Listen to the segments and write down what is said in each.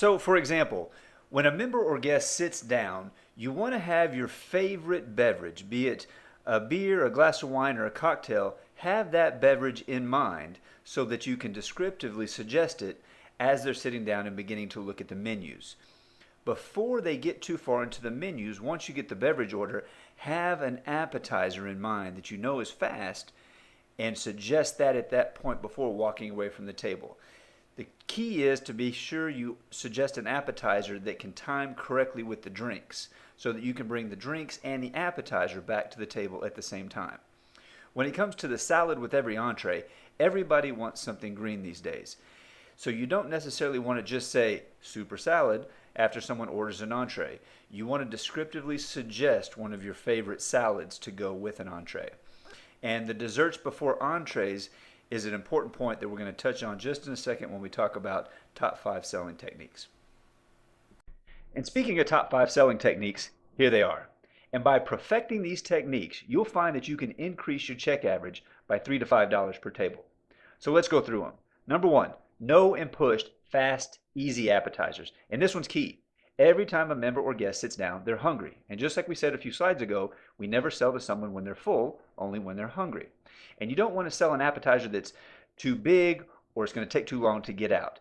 So, for example, when a member or guest sits down, you want to have your favorite beverage, be it a beer, a glass of wine, or a cocktail, have that beverage in mind so that you can descriptively suggest it as they're sitting down and beginning to look at the menus. Before they get too far into the menus, once you get the beverage order, have an appetizer in mind that you know is fast and suggest that at that point before walking away from the table. The key is to be sure you suggest an appetizer that can time correctly with the drinks so that you can bring the drinks and the appetizer back to the table at the same time. When it comes to the salad with every entree, everybody wants something green these days. So you don't necessarily want to just say super salad after someone orders an entree. You want to descriptively suggest one of your favorite salads to go with an entree. And the desserts before entrees is an important point that we're going to touch on just in a second when we talk about top 5 selling techniques. And speaking of top 5 selling techniques, here they are. And by perfecting these techniques, you'll find that you can increase your check average by $3 to $5 per table. So let's go through them. Number 1, know and push fast, easy appetizers. And this one's key. Every time a member or guest sits down, they're hungry. And just like we said a few slides ago, we never sell to someone when they're full, only when they're hungry. And you don't want to sell an appetizer that's too big or it's going to take too long to get out.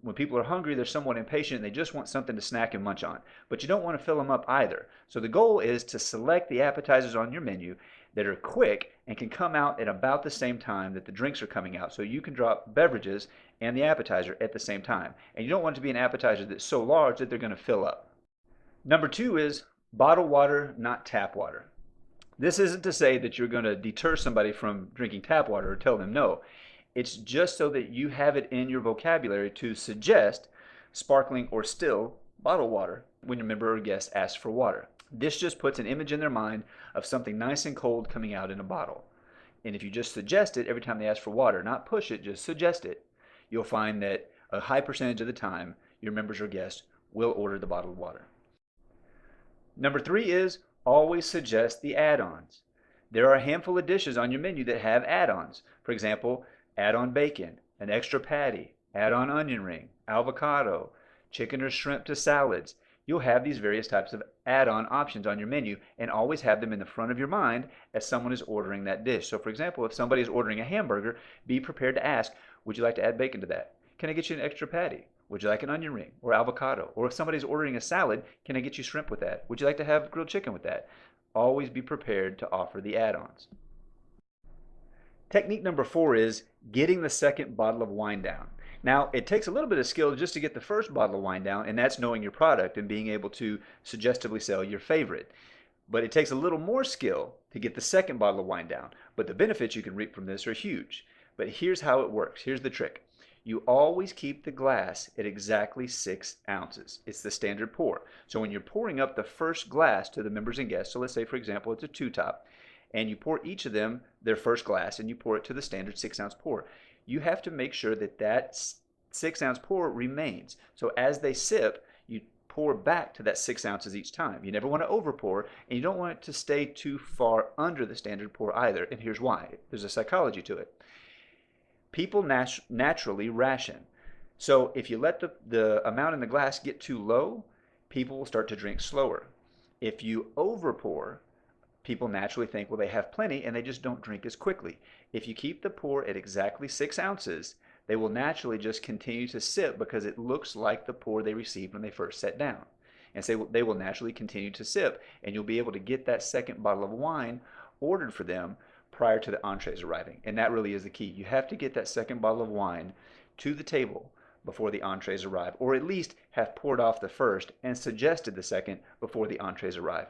When people are hungry, they're somewhat impatient and they just want something to snack and munch on. But you don't want to fill them up either. So the goal is to select the appetizers on your menu that are quick and can come out at about the same time that the drinks are coming out. So you can drop beverages and the appetizer at the same time. And you don't want it to be an appetizer that's so large that they're going to fill up. Number 2 is bottled water, not tap water. This isn't to say that you're going to deter somebody from drinking tap water or tell them no. It's just so that you have it in your vocabulary to suggest sparkling or still bottled water when your member or guest asks for water. This just puts an image in their mind of something nice and cold coming out in a bottle. And if you just suggest it every time they ask for water, not push it, just suggest it, you'll find that a high percentage of the time your members or guests will order the bottled water. Number 3 is always suggest the add-ons. There are a handful of dishes on your menu that have add-ons. For example, add-on bacon, an extra patty, add-on onion ring, avocado, chicken or shrimp to salads. You'll have these various types of add-on options on your menu and always have them in the front of your mind as someone is ordering that dish. So for example, if somebody is ordering a hamburger, be prepared to ask, would you like to add bacon to that? Can I get you an extra patty? Would you like an onion ring or avocado? Or if somebody's ordering a salad, can I get you shrimp with that? Would you like to have grilled chicken with that? Always be prepared to offer the add-ons. Technique number 4 is getting the second bottle of wine down. Now, it takes a little bit of skill just to get the first bottle of wine down, and that's knowing your product and being able to suggestively sell your favorite. But it takes a little more skill to get the second bottle of wine down. But the benefits you can reap from this are huge. But here's how it works. Here's the trick. You always keep the glass at exactly 6 ounces. It's the standard pour. So when you're pouring up the first glass to the members and guests, so let's say, for example, it's a 2-top, and you pour each of them their first glass and you pour it to the standard 6-ounce pour. You have to make sure that that 6-ounce pour remains. So as they sip, you pour back to that 6 ounces each time. You never want to over pour, and you don't want it to stay too far under the standard pour either. And here's why. There's a psychology to it. People naturally ration. So if you let the amount in the glass get too low, people will start to drink slower. If you over pour, people naturally think, well, they have plenty and they just don't drink as quickly. If you keep the pour at exactly 6 ounces, they will naturally just continue to sip because it looks like the pour they received when they first sat down. And so they will naturally continue to sip, and you'll be able to get that second bottle of wine ordered for them prior to the entrees arriving. And that really is the key. You have to get that second bottle of wine to the table before the entrees arrive, or at least have poured off the first and suggested the second before the entrees arrive.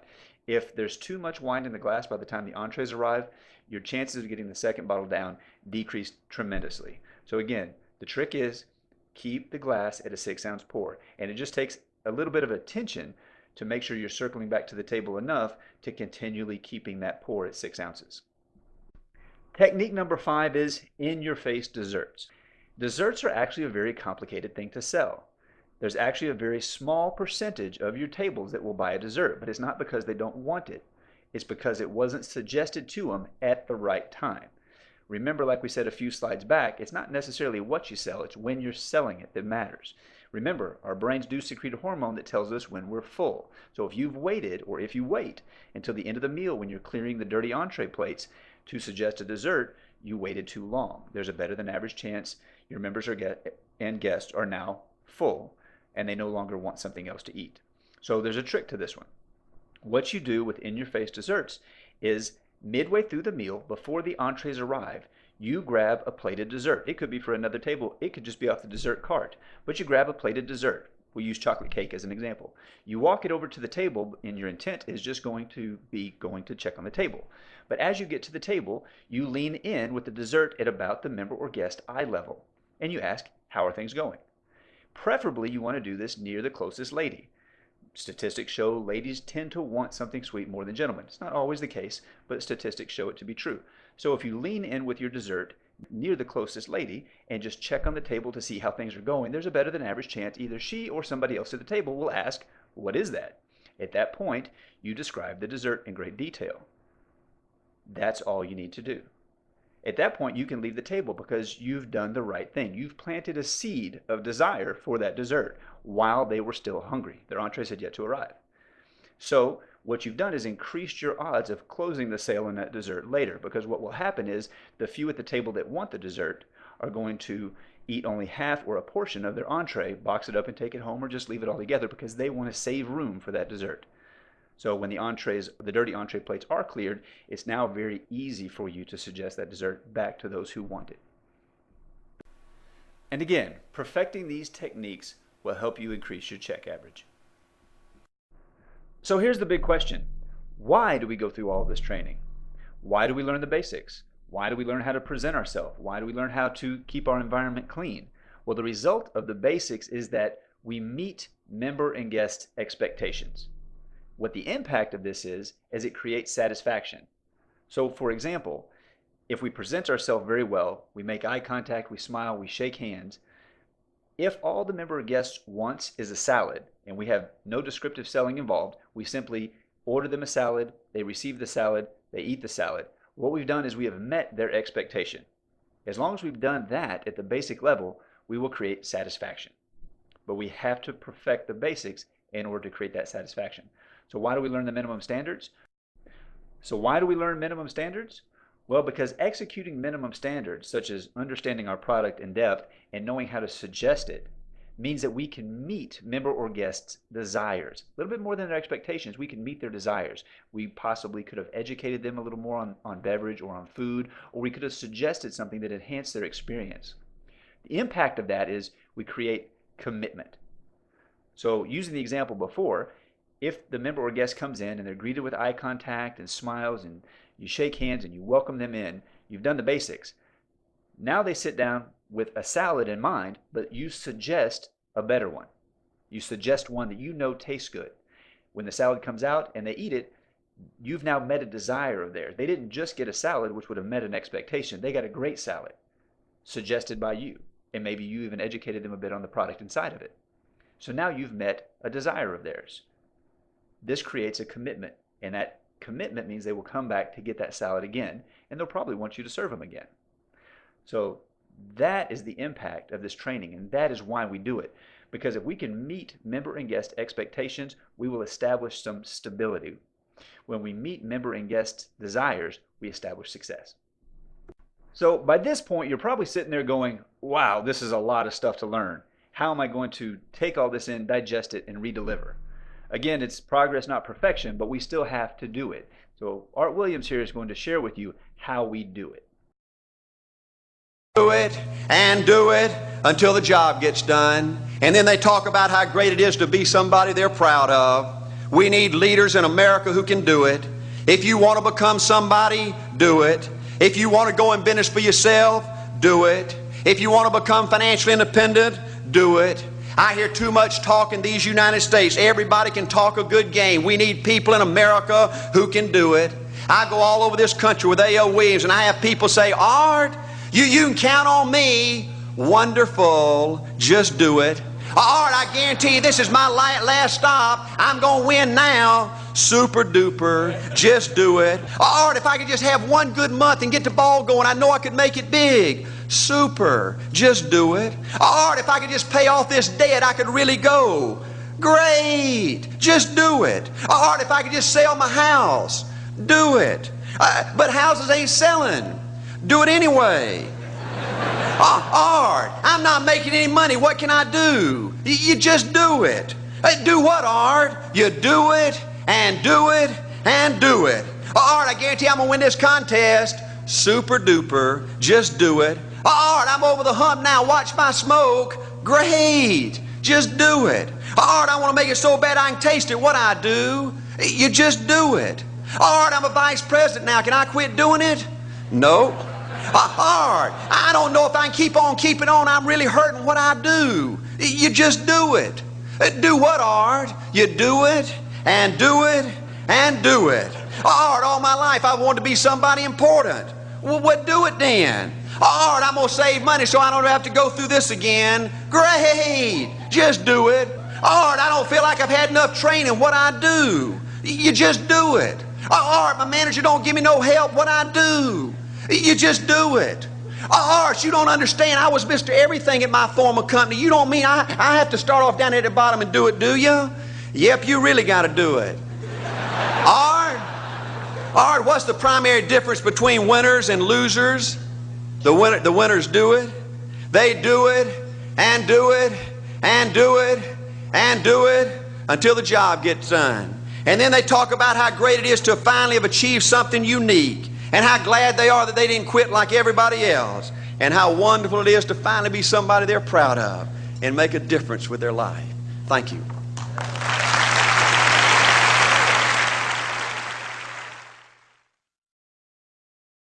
If there's too much wine in the glass by the time the entrees arrive, your chances of getting the second bottle down decrease tremendously. So again, the trick is keep the glass at a 6-ounce pour, and it just takes a little bit of attention to make sure you're circling back to the table enough to continually keeping that pour at 6 ounces. Technique number 5 is in-your-face desserts. Desserts are actually a very complicated thing to sell. There's actually a very small percentage of your tables that will buy a dessert, but it's not because they don't want it. It's because it wasn't suggested to them at the right time. Remember, like we said a few slides back, it's not necessarily what you sell, it's when you're selling it that matters. Remember, our brains do secrete a hormone that tells us when we're full. So if you've waited, or if you wait until the end of the meal when you're clearing the dirty entree plates to suggest a dessert, you waited too long. There's a better than average chance your members and guests are now full and they no longer want something else to eat. So there's a trick to this one. What you do with in-your-face desserts is midway through the meal, before the entrees arrive, you grab a plated dessert. It could be for another table. It could just be off the dessert cart. But you grab a plated dessert. We'll use chocolate cake as an example. You walk it over to the table, and your intent is just going to check on the table. But as you get to the table, you lean in with the dessert at about the member or guest eye level. And you ask, how are things going? Preferably, you want to do this near the closest lady. Statistics show ladies tend to want something sweet more than gentlemen. It's not always the case, but statistics show it to be true. So if you lean in with your dessert near the closest lady and just check on the table to see how things are going, there's a better than average chance either she or somebody else at the table will ask, what is that? At that point, you describe the dessert in great detail. That's all you need to do. At that point, you can leave the table because you've done the right thing. You've planted a seed of desire for that dessert while they were still hungry. Their entrees had yet to arrive. So what you've done is increased your odds of closing the sale on that dessert later, because what will happen is the few at the table that want the dessert are going to eat only half or a portion of their entree, box it up and take it home, or just leave it all together because they want to save room for that dessert. So when the dirty entree plates are cleared, it's now very easy for you to suggest that dessert back to those who want it. And again, perfecting these techniques will help you increase your check average. So here's the big question. Why do we go through all of this training? Why do we learn the basics? Why do we learn how to present ourselves? Why do we learn how to keep our environment clean? Well, the result of the basics is that we meet member and guest expectations. What the impact of this is it creates satisfaction. So for example, if we present ourselves very well, we make eye contact, we smile, we shake hands, if all the member or guest wants is a salad and we have no descriptive selling involved, we simply order them a salad, they receive the salad, they eat the salad. What we've done is we have met their expectation. As long as we've done that at the basic level, we will create satisfaction. But we have to perfect the basics in order to create that satisfaction. So why do we learn the minimum standards? Well, because executing minimum standards, such as understanding our product in depth and knowing how to suggest it, means that we can meet member or guests' desires. A little bit more than their expectations, we can meet their desires. We possibly could have educated them a little more on beverage or on food, or we could have suggested something that enhanced their experience. The impact of that is we create commitment. So using the example before, if the member or guest comes in and they're greeted with eye contact and smiles and you shake hands and you welcome them in, you've done the basics. Now they sit down with a salad in mind, but you suggest a better one. You suggest one that you know tastes good. When the salad comes out and they eat it, you've now met a desire of theirs. They didn't just get a salad, which would have met an expectation. They got a great salad suggested by you, and maybe you even educated them a bit on the product inside of it. So now you've met a desire of theirs. This creates a commitment, and that commitment means they will come back to get that salad again, and they'll probably want you to serve them again. So that is the impact of this training, and that is why we do it. Because if we can meet member and guest expectations, we will establish some stability. When we meet member and guest desires, we establish success. So by this point, you're probably sitting there going, wow, this is a lot of stuff to learn. How am I going to take all this in, digest it, and redeliver? Again, it's progress, not perfection, but we still have to do it. So Art Williams here is going to share with you how we do it. Do it and do it until the job gets done. And then they talk about how great it is to be somebody they're proud of. We need leaders in America who can do it. If you want to become somebody, do it. If you want to go in business for yourself, do it. If you want to become financially independent, do it. I hear too much talk in these United States. Everybody can talk a good game. We need people in America who can do it. I go all over this country with A.L. Williams, and I have people say, Art, you can count on me. Wonderful. Just do it. Art, I guarantee you this is my last stop. I'm going to win now. Super duper. Just do it. Art, if I could just have one good month and get the ball going, I know I could make it big. Super. Just do it. Art, if I could just pay off this debt, I could really go. Great. Just do it. Art, if I could just sell my house. Do it. But houses ain't selling. Do it anyway. Art, I'm not making any money. What can I do? You just do it. Do what, Art? You do it and do it and do it. Art, I guarantee I'm going to win this contest. Super duper. Just do it. Art, I'm over the hump now. Watch my smoke. Great. Just do it. Art, I want to make it so bad I can taste it. What I do? You just do it. Art, I'm a vice president now. Can I quit doing it? Nope. Art, I don't know if I can keep on keeping on. I'm really hurting. What I do? You just do it. Do what, Art? You do it and do it and do it. Art, all my life I wanted to be somebody important. Well, what do it then? Art, I'm going to save money so I don't have to go through this again. Great. Just do it. Art, I don't feel like I've had enough training. What I do? You just do it. Art, my manager don't give me no help. What I do? You just do it. Art, you don't understand. I was Mr. Everything at my former company. You don't mean I have to start off down at the bottom and do it, do you? Yep, you really got to do it. Art, what's the primary difference between winners and losers? The winners do it. They do it and do it and do it and do it until the job gets done. And then they talk about how great it is to finally have achieved something unique, and how glad they are that they didn't quit like everybody else, and how wonderful it is to finally be somebody they're proud of and make a difference with their life. Thank you.